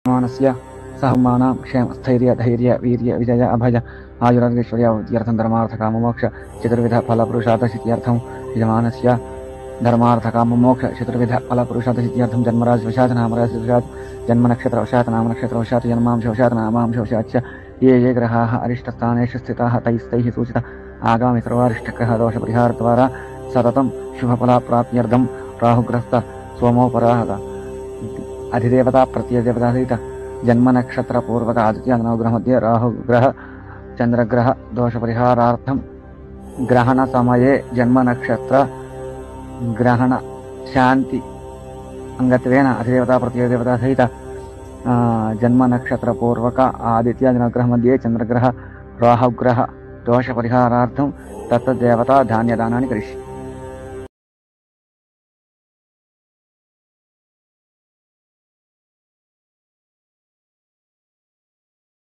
मानस्य सहमानां क्षेम स्थैर्य धैर्य वीर्य विजय अभय आयुरारोग्यैश्वर्यार्थं धर्मार्थकाममोक्ष चतुर्विध फलपुरुषार्थ सिद्ध्यर्थं यजमानस्य धर्मार्थकाममोक्ष चतुर्विध फलपुरुषार्थ जन्मराज वशात् नामराज वशात् जन्मनक्षत्रवशात् नामनक्षत्रवशात् जन्मांशवशात् नामांशवशाच्च ये ग्रहाः अरिष्टस्थानेषु स्थिताः तैस्तैः सूचित आगामि सर्वारिष्टग्रह दोषपरिहारद्वारा सततं शुभफलप्राप्त्यर्थं राहुग्रस्त सोमोपराहत अधिदेवता प्रत्ययदेवता सहित जन्म नक्षत्र पूर्वक आदित्य नवग्रह मध्य राहुग्रह चंद्रग्रह दोष परिहारार्थम ग्रहण समये जन्म नक्षत्र ग्रहण शांति अंगत्वेन अधिदेवता प्रत्ययदेवता सहित जन्म नक्षत्र पूर्वक आदित्य नवग्रह मध्य चंद्रग्रह राहुग्रह दोष परिहारार्थम तत्तदेवता धान्यदानानि करिष्ये।